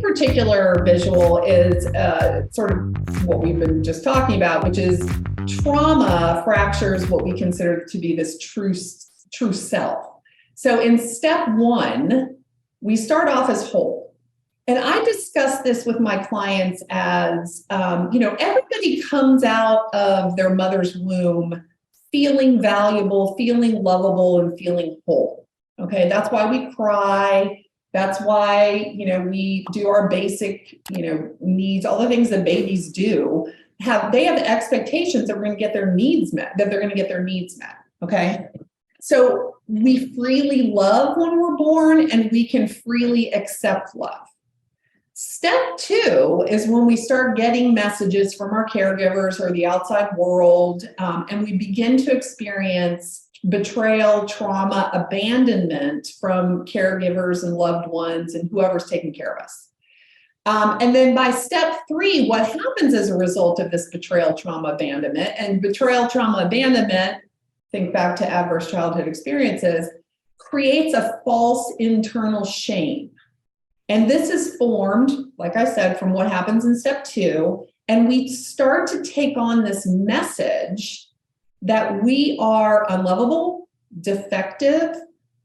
particular visual is sort of what we've been just talking about, which is trauma fractures what we consider to be this true self. So in step one, we start off as whole. And I discuss this with my clients as, everybody comes out of their mother's womb feeling valuable, feeling lovable, and feeling whole. Okay, that's why we cry. That's why, we do our basic, needs, all the things that babies do. They have expectations that we're going to get their needs met, that they're going to get their needs met. Okay. So we freely love when we're born, and we can freely accept love. Step two is when we start getting messages from our caregivers or the outside world, and we begin to experience betrayal, trauma, abandonment from caregivers and loved ones and whoever's taking care of us. And then by step three, what happens as a result of this betrayal, trauma, abandonment, and betrayal, trauma, abandonment, think back to adverse childhood experiences, creates a false internal shame. And this is formed, like I said, from what happens in step two. And we start to take on this message that we are unlovable, defective.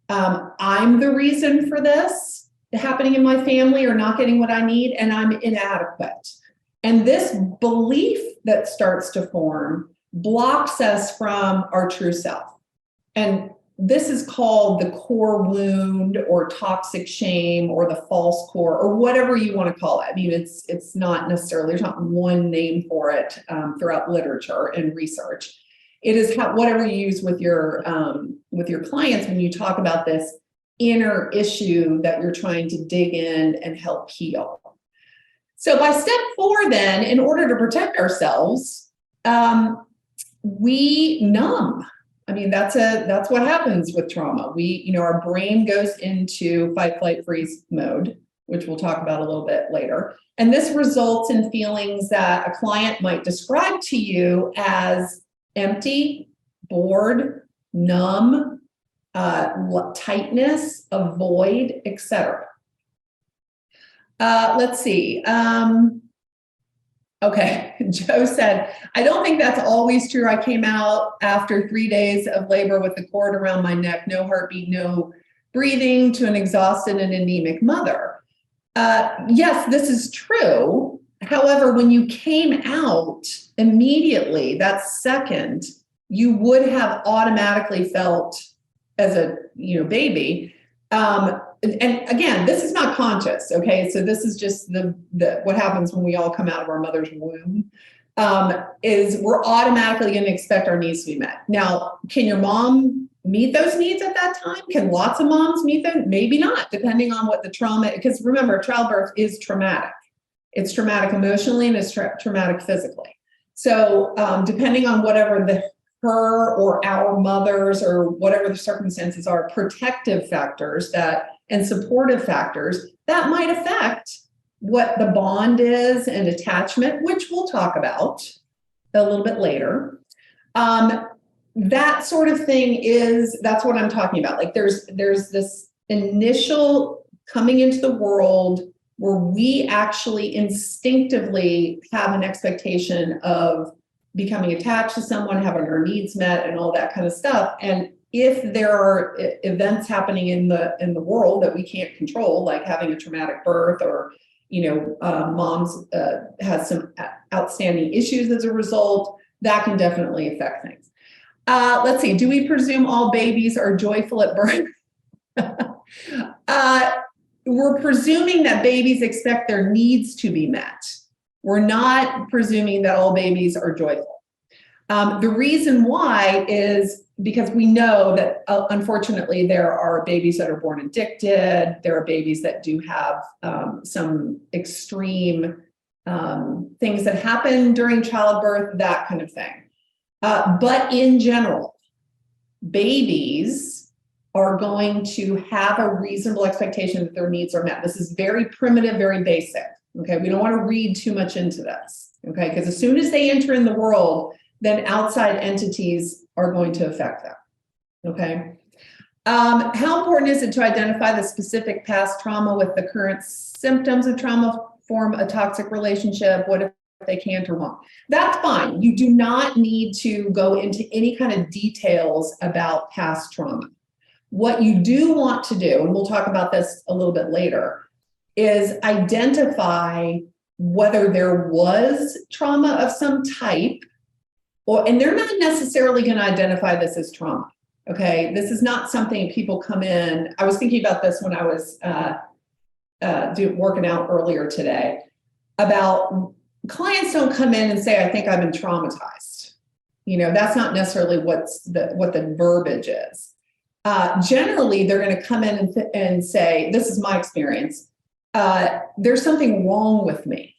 I'm the reason for this happening in my family or not getting what I need, and I'm inadequate. And this belief that starts to form blocks us from our true self. And this is called the core wound or toxic shame or the false core or whatever you want to call it. I mean, it's not necessarily, there's not one name for it throughout literature and research. It is whatever you use with your clients when you talk about this inner issue that you're trying to dig in and help heal. So by step four, then, in order to protect ourselves, we numb. I mean, that's what happens with trauma. Our brain goes into fight, flight, freeze mode, which we'll talk about a little bit later. And this results in feelings that a client might describe to you as empty, bored, numb, tightness, a void, etc. Let's see. Okay, Joe said, I don't think that's always true. I came out after 3 days of labor with the cord around my neck, no heartbeat, no breathing, to an exhausted and anemic mother. Yes, this is true. However, when you came out immediately, that second, you would have automatically felt as a baby. And again, this is not conscious, okay? So this is just the what happens when we all come out of our mother's womb, is we're automatically going to expect our needs to be met. Now, can your mom meet those needs at that time? Can lots of moms meet them? Maybe not, depending on what the trauma, because remember, childbirth is traumatic. It's traumatic emotionally and it's traumatic physically. So depending on whatever her or our mothers or whatever the circumstances are, protective factors and supportive factors that might affect what the bond is and attachment, which we'll talk about a little bit later. That sort of thing that's what I'm talking about. Like there's this initial coming into the world where we actually instinctively have an expectation of becoming attached to someone, having our needs met, and all that kind of stuff. And if there are events happening in the world that we can't control, like having a traumatic birth, or mom's has some outstanding issues as a result, that can definitely affect things. Let's see. Do we presume all babies are joyful at birth? We're presuming that babies expect their needs to be met. We're not presuming that all babies are joyful. The reason why is because we know that, unfortunately, there are babies that are born addicted. There are babies that do have some extreme things that happen during childbirth, that kind of thing. But in general, babies are going to have a reasonable expectation that their needs are met. This is very primitive, very basic. Okay, we don't want to read too much into this. Okay, because as soon as they enter in the world, then outside entities are going to affect them. Okay. How important is it to identify the specific past trauma with the current symptoms of trauma form a toxic relationship? What if they can't or won't? That's fine. You do not need to go into any kind of details about past trauma. What you do want to do, and we'll talk about this a little bit later, is identify whether there was trauma of some type, and they're not necessarily going to identify this as trauma. Okay, this is not something people come in. I was thinking about this when I was working out earlier today, about clients don't come in and say, I think I've been traumatized. That's not necessarily what the verbiage is. Generally, they're going to come in and say, this is my experience. There's something wrong with me.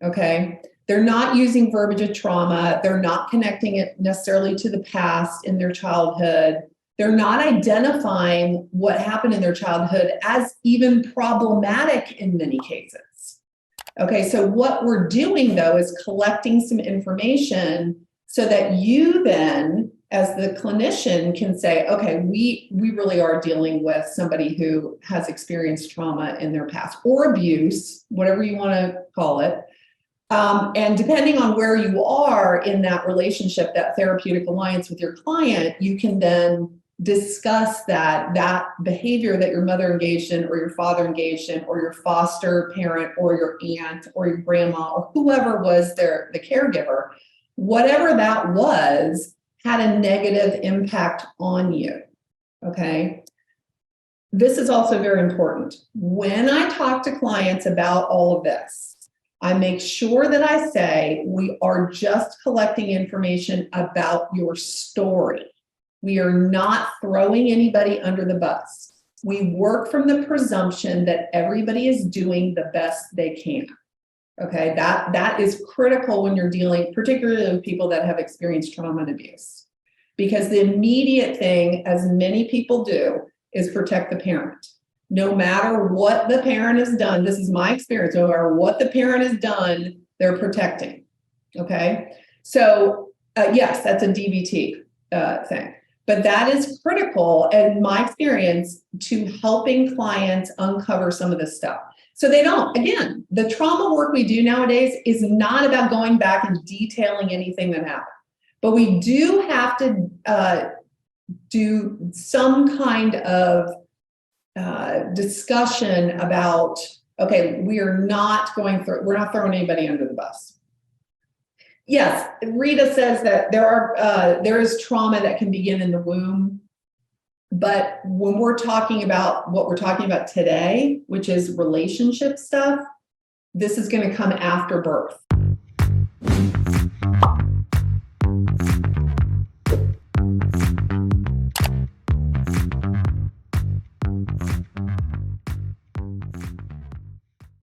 Okay. They're not using verbiage of trauma. They're not connecting it necessarily to the past in their childhood. They're not identifying what happened in their childhood as even problematic in many cases. Okay, so what we're doing though is collecting some information so that you then, as the clinician, can say, okay, we really are dealing with somebody who has experienced trauma in their past or abuse, whatever you want to call it. And depending on where you are in that relationship, that therapeutic alliance with your client, you can then discuss that behavior that your mother engaged in or your father engaged in or your foster parent or your aunt or your grandma or whoever was the caregiver, whatever that was, had a negative impact on you. Okay. This is also very important. When I talk to clients about all of this, I make sure that I say, we are just collecting information about your story. We are not throwing anybody under the bus. We work from the presumption that everybody is doing the best they can. Okay, that is critical when you're dealing, particularly with people that have experienced trauma and abuse. Because the immediate thing, as many people do, is protect the parent. No matter what the parent has done, this is my experience, no matter what the parent has done, they're protecting. Okay, so yes, that's a DBT thing. But that is critical, in my experience, to helping clients uncover some of this stuff. So they don't, again, the trauma work we do nowadays is not about going back and detailing anything that happened. But we do have to do some kind of discussion about, okay, we're not throwing anybody under the bus. Yes, Rita says that there is trauma that can begin in the womb, but when we're talking about what we're talking about today, which is relationship stuff, this is going to come after birth.